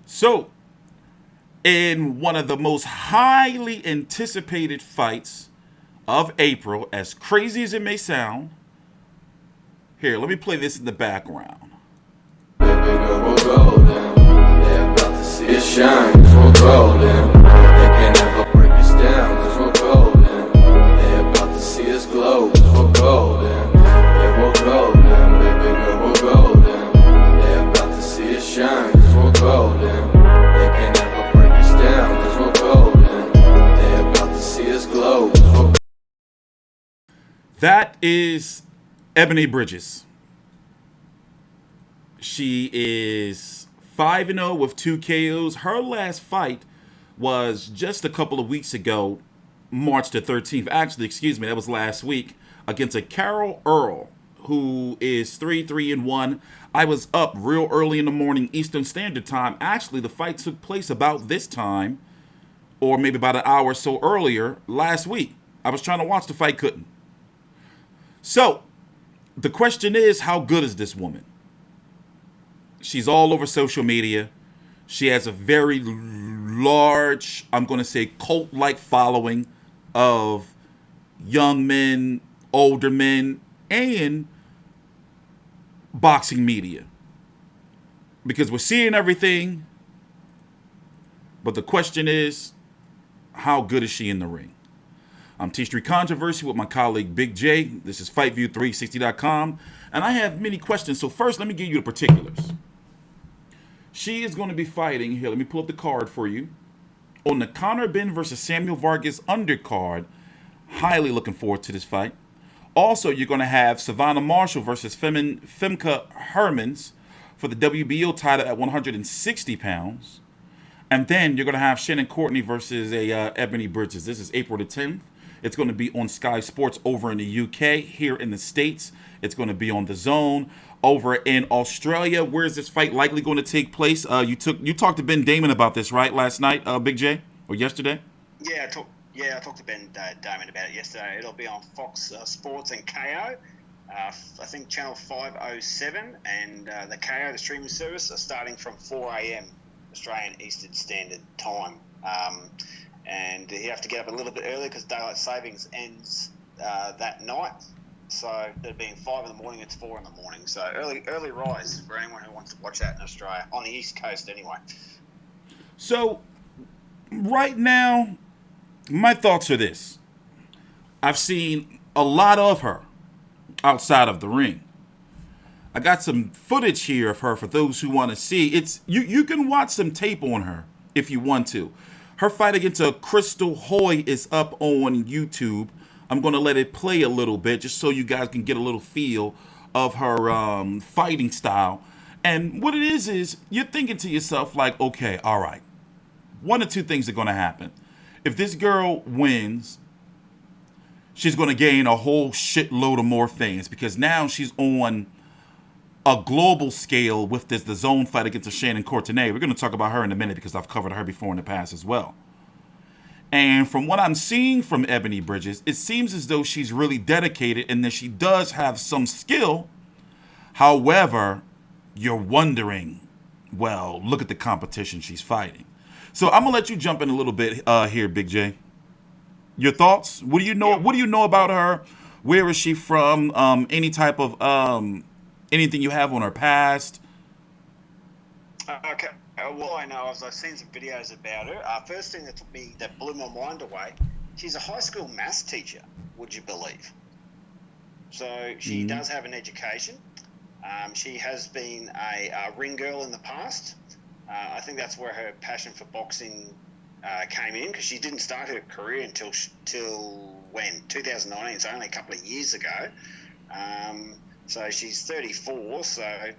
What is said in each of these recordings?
So, in one of the most highly anticipated fights of April, as crazy as it may sound, here, let me play this in the background. Baby girl, we're golden. They're about to see us shine, cause we're golden. They can never break us down, cause we're golden. They're about to see us glow, cause we're golden. Yeah, we're golden. Baby girl, we're golden. They're about to see us shine, cause we're golden. They can never break us down, cause we're golden. They're about to see us glow, cause we're golden. That is Ebanie Bridges. She is 5-0 with 2 KOs. Her last fight was just a couple of weeks ago, March the 13th. Actually, excuse me, that was last week against a Carol Earl, who is 3-1. I was up real early in the morning Eastern Standard Time. Actually, the fight took place about this time, or maybe about an hour or so earlier last week. I was trying to watch the fight, couldn't. So, the question is, how good is this woman? She's all over social media. She has a very large, I'm going to say, cult-like following of young men, older men, and boxing media. Because we're seeing everything, but the question is, how good is she in the ring? I'm TstreeT Controversy with my colleague Big J. This is FightView360.com, and I have many questions. So first, let me give you the particulars. She is going to be fighting here. Let me pull up the card for you on the Conor Benn versus Samuel Vargas undercard. Highly looking forward to this fight. Also, you're going to have Savannah Marshall versus Femke Hermans for the WBO title at 160 pounds. And then you're going to have Shannon Courtenay versus Ebanie Bridges. This is April the 10th. It's going to be on Sky Sports over in the UK. Here in the States, it's going to be on The Zone. Over in Australia, where is this fight likely going to take place? You talked to Ben Damon about this, right, last night, Big J, or yesterday? I talked to Ben Damon about it yesterday. It'll be on Fox Sports and KO. I think channel 507, and the KO, the streaming service, are starting from 4 a.m. Australian Eastern Standard Time. And you have to get up a little bit early because daylight savings ends that night. So it being 5 in the morning, it's 4 in the morning. So early rise for anyone who wants to watch that in Australia, on the East Coast anyway. So right now, my thoughts are this. I've seen a lot of her outside of the ring. I got some footage here of her for those who want to see. It's you can watch some tape on her if you want to. Her fight against Crystal Hoy is up on YouTube. I'm going to let it play a little bit just so you guys can get a little feel of her fighting style. And what it is you're thinking to yourself like, okay, all right, one or two things are going to happen. If this girl wins, she's going to gain a whole shitload of more fans because now she's on a global scale with the zone fight against Shannon Courtenay. We're going to talk about her in a minute because I've covered her before in the past as well. And from what I'm seeing from Ebanie Bridges, it seems as though she's really dedicated and that she does have some skill. However, you're wondering, well, look at the competition she's fighting. So I'm gonna let you jump in a little bit here, Big J. Your thoughts? What do you know? What do you know about her? Where is she from? Any type of anything you have on her past? Okay. Well, I know is I've seen some videos about her. First thing that blew my mind away, she's a high school maths teacher, would you believe? So she does have an education. She has been a ring girl in the past. I think that's where her passion for boxing came in, because she didn't start her career until when? 2019, so only a couple of years ago. So she's 34, so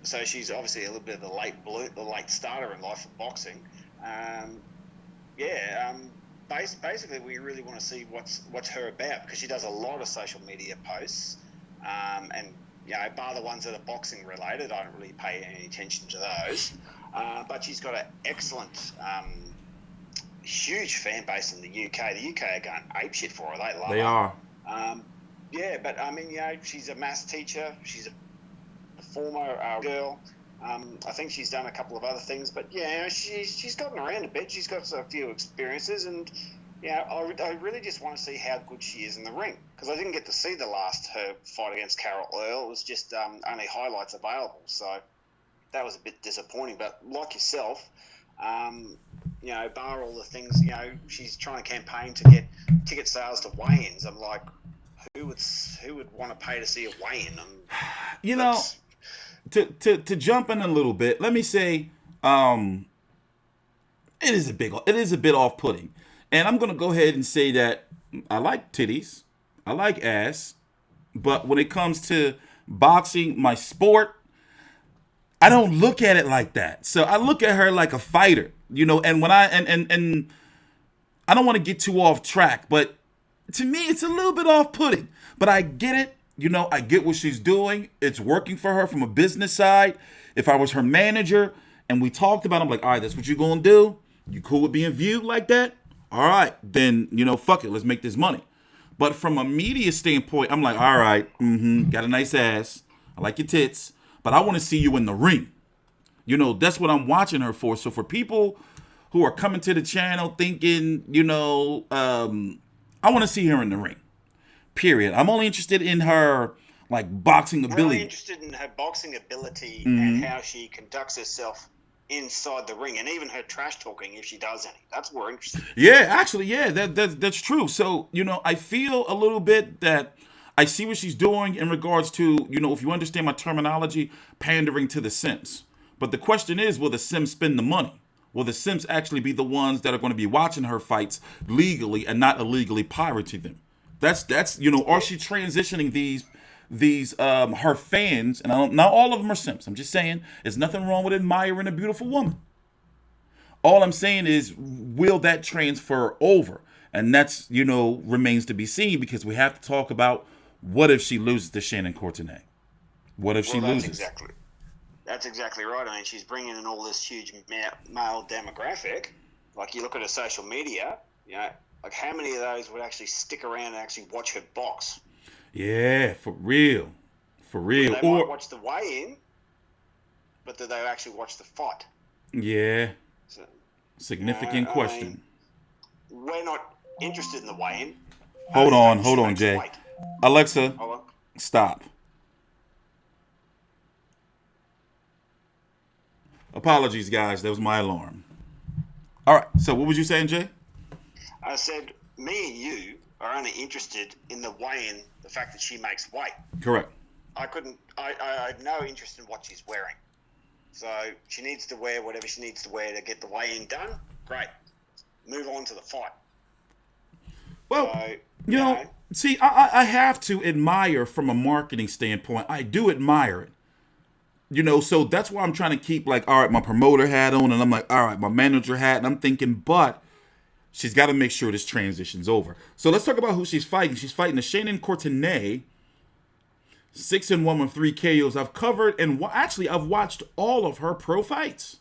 so she's obviously a little bit of the late starter in life of boxing. Basically, we really want to see what's her about, because she does a lot of social media posts, and bar the ones that are boxing related, I don't really pay any attention to those. But she's got an excellent, huge fan base in the UK. The UK are going apeshit for her. They love her. They are. But I mean, she's a maths teacher. She's a former girl. I think she's done a couple of other things, but yeah, she's gotten around a bit. She's got a few experiences, and yeah, I really just want to see how good she is in the ring, because I didn't get to see her fight against Carol Earl. It was just only highlights available, so that was a bit disappointing. But like yourself, bar all the things, she's trying to campaign to get ticket sales to weigh-ins. I'm like, who would want to pay to see a weigh-in? To jump in a little bit, let me say, it is a bit off-putting, and I'm gonna go ahead and say that I like titties, I like ass, but when it comes to boxing, my sport, I don't look at it like that. So I look at her like a fighter, and when and I don't want to get too off track, but to me, it's a little bit off-putting, but I get it. I get what she's doing. It's working for her from a business side. If I was her manager and we talked about it, I'm like, all right, that's what you're going to do? You cool with being viewed like that? All right, then, fuck it. Let's make this money. But from a media standpoint, I'm like, all right, got a nice ass. I like your tits, but I want to see you in the ring. That's what I'm watching her for. So for people who are coming to the channel thinking, I want to see her in the ring. Period. I'm only interested in her boxing ability. I'm really interested in her boxing ability and how she conducts herself inside the ring, and even her trash talking if she does any. That's what we're interested in. Yeah, actually, yeah, that's true. So I feel a little bit that I see what she's doing in regards to if you understand my terminology, pandering to the simps. But the question is, will the simps spend the money? Will the simps actually be the ones that are going to be watching her fights legally and not illegally pirating them? That's are she transitioning these her fans, and not all of them are simps. I'm just saying there's nothing wrong with admiring a beautiful woman. All I'm saying is, will that transfer over? And that's remains to be seen, because we have to talk about what if she loses to Shannon Courtenay? What if she loses? That's exactly right. I mean, she's bringing in all this huge male demographic. Like, you look at her social media, like, how many of those would actually stick around and actually watch her box? Yeah, for real. For real. They might watch the weigh-in, but do they actually watch the fight? Yeah. So, significant question. We're not interested in the weigh-in. Hold on, Jay. Weight. Alexa, stop. Apologies, guys. That was my alarm. All right. So what was you saying, Jay? I said, me and you are only interested in the weigh-in, the fact that she makes weight. Correct. I had no interest in what she's wearing. So she needs to wear whatever she needs to wear to get the weigh-in done. Great. Move on to the fight. Well, so, see, I have to admire from a marketing standpoint. I do admire it. So that's why I'm trying to keep all right, my promoter hat on, and I'm like, all right, my manager hat, and I'm thinking, but she's got to make sure this transition's over. So let's talk about who she's fighting. She's fighting the Shannon Courtenay, 6-1 with 3 KOs. I've covered, and actually I've watched all of her pro fights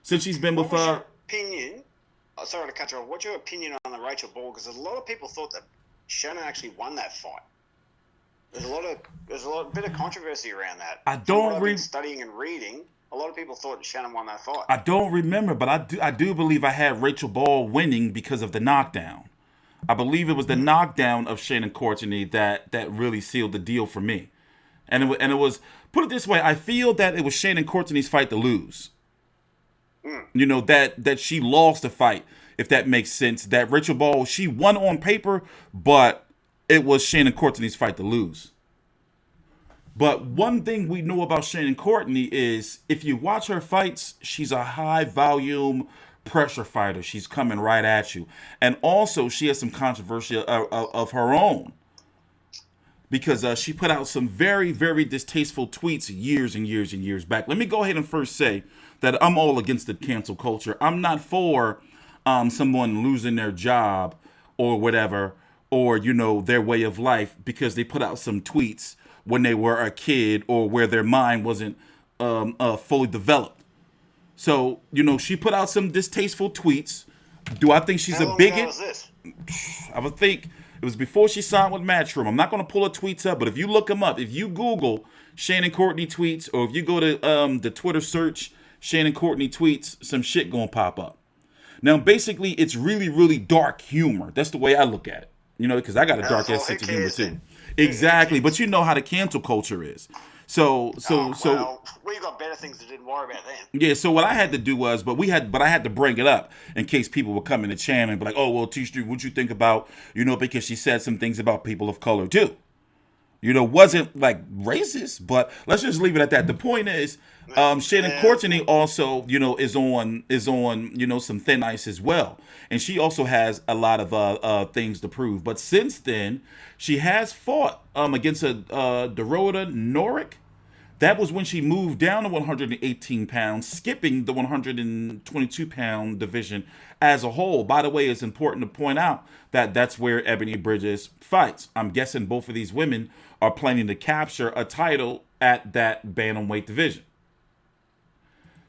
since she's been with. What's your opinion? Sorry to cut you off. What's your opinion on the Rachel Ball? Because a lot of people thought that Shannon actually won that fight. There's a bit of controversy around that. I don't been studying and reading. A lot of people thought Shannon won that fight. I don't remember, but I do believe I had Rachel Ball winning because of the knockdown. I believe it was the knockdown of Shannon Courtenay that really sealed the deal for me. And it was, put it this way, I feel that it was Shannon Courtenay's fight to lose. That she lost the fight, if that makes sense. That Rachel Ball, she won on paper, but it was Shannon Courtenay's fight to lose. But one thing we know about Shannon Courtenay is, if you watch her fights, she's a high volume pressure fighter. She's coming right at you. And also, she has some controversy of her own, because she put out some very, very distasteful tweets years and years and years back. Let me go ahead and first say that I'm all against the cancel culture. I'm not for someone losing their job or whatever, or their way of life, because they put out some tweets when they were a kid, or where their mind wasn't fully developed. So, she put out some distasteful tweets. Do I think she's a bigot? How long ago was this? I would think it was before she signed with Matchroom. I'm not going to pull her tweets up, but if you look them up, if you Google Shannon Courtenay tweets, or if you go to the Twitter search Shannon Courtenay tweets, some shit gonna pop up. Now, basically, it's really, really dark humor. That's the way I look at it. You know, because I got a dark ass sense of humor too. Exactly, but you know how the cancel culture is. So well, we've got better things to do. Didn't worry about them. yeah. So what I had to do was, but I had to bring it up in case people would come in the channel and be like, "Oh, well, TstreeT, what'd you think about?" You know, because she said some things about people of color too. You know, wasn't like racist, but let's just leave it at that. The point is, Shannon Courtenay also, you know, is on, you know, some thin ice as well. And she also has a lot of things to prove. But since then, she has fought against a Dorota Norick. That was when she moved down to 118 pounds, skipping the 122-pound division as a whole. By the way, it's important to point out that that's where Ebanie Bridges fights. I'm guessing both of these women are planning to capture a title at that bantamweight division.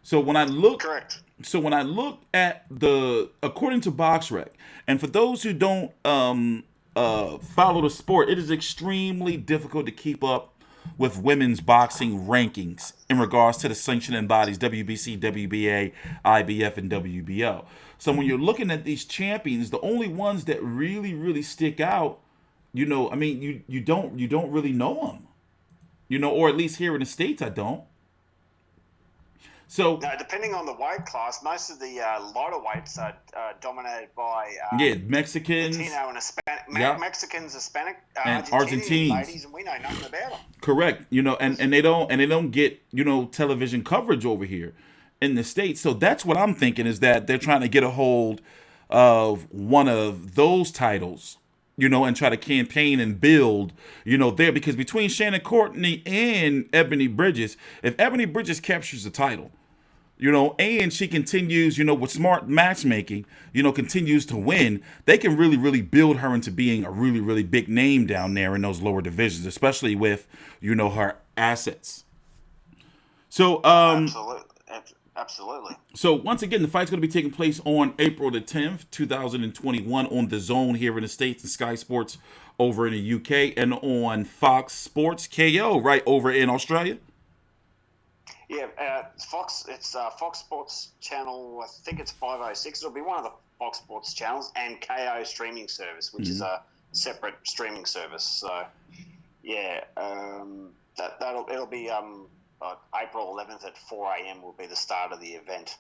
So when I look, at according to BoxRec, and for those who don't follow the sport, it is extremely difficult to keep up with women's boxing rankings in regards to the sanctioning bodies, WBC, WBA, IBF, and WBO. So when you're looking at these champions, the only ones that really, really stick out, you know, I mean, you don't really know them, you know, or at least here in the States, I don't. So now, depending on the weight class, most of the lighter weights are dominated by Mexicans, Latino and Hispanic, Mexicans, Hispanic, and Argentinians, ladies, and we know nothing about them. Correct, you know, and they don't get, you know, television coverage over here in the States. So that's what I'm thinking, is that they're trying to get a hold of one of those titles, you know, and try to campaign and build, you know, there, because between Shannon Courtenay and Ebanie Bridges, if Ebanie Bridges captures the title, you know, and she continues, you know, with smart matchmaking, you know, continues to win, they can really, really build her into being a really, really big name down there in those lower divisions, especially with, you know, her assets. So, Absolutely. So once again, the fight's going to be taking place on April the 10th, 2021 on The Zone here in the States, and Sky Sports over in the UK, and on Fox Sports KO right over in Australia. Yeah, Fox. It's Fox Sports channel. I think it's 506. It'll be one of the Fox Sports channels, and KO streaming service, which is a separate streaming service. So, yeah, it'll be April 11th at 4 a.m. will be the start of the event.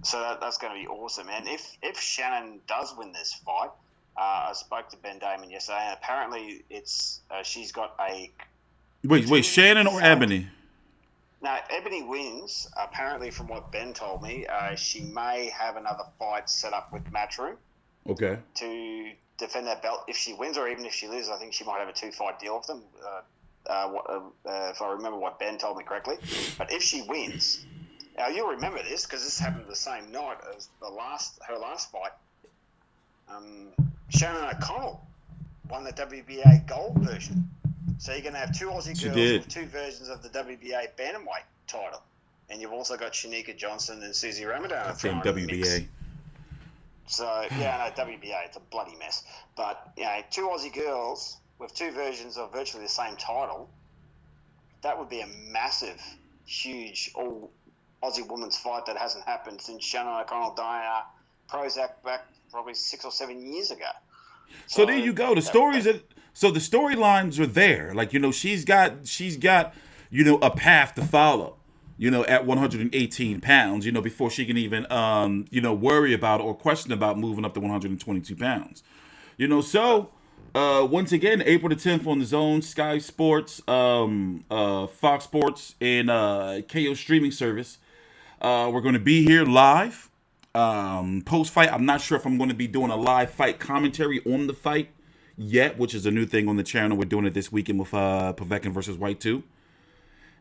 So that's going to be awesome. And if Shannon does win this fight, I spoke to Ben Damon yesterday, and apparently it's she's got a. Wait, Shannon or Ebanie? No, Ebanie wins. Apparently, from what Ben told me, she may have another fight set up with Matchroom. Okay. To defend that belt. If she wins, or even if she loses, I think she might have a 2-fight deal with them. If I remember what Ben told me correctly. But if she wins, now you'll remember this because this happened the same night as her last fight. Shannon O'Connell won the WBA Gold version. So you're going to have two Aussie girls with two versions of the WBA Bantamweight title. And you've also got Shanika Johnson and Susie Ramadan. WBA. So, yeah, no, WBA, it's a bloody mess. But, you know, two Aussie girls with two versions of virtually the same title, that would be a massive, huge, all Aussie women's fight that hasn't happened since Shannon O'Connell, Diana Prozac back probably 6 or 7 years ago. So there you go. The storylines are there. Like, you know, she's got, you know, a path to follow, you know, at 118 pounds, you know, before she can even, you know, worry about or question about moving up to 122 pounds. You know, so once again, April the 10th on The Zone, Sky Sports, Fox Sports, and KO streaming service. We're going to be here live. Post-fight, I'm not sure if I'm going to be doing a live fight commentary on the fight yet, which is a new thing on the channel. We're doing it this weekend with Povetkin versus White 2.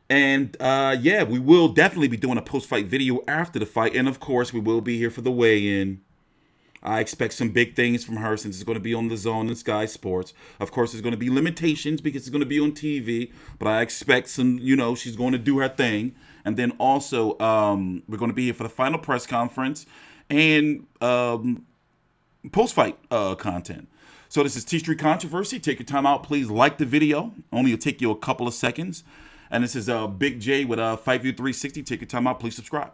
And, yeah, we will definitely be doing a post-fight video after the fight. And, of course, we will be here for the weigh-in. I expect some big things from her since it's going to be on The Zone and Sky Sports. Of course, there's going to be limitations because it's going to be on TV. But I expect some, you know, she's going to do her thing. And then also, we're going to be here for the final press conference and post-fight content. So this is TstreeT Controversy. Take your time out. Please like the video. Only will take you a couple of seconds. And this is Big J with Fight View 360. Take your time out. Please subscribe.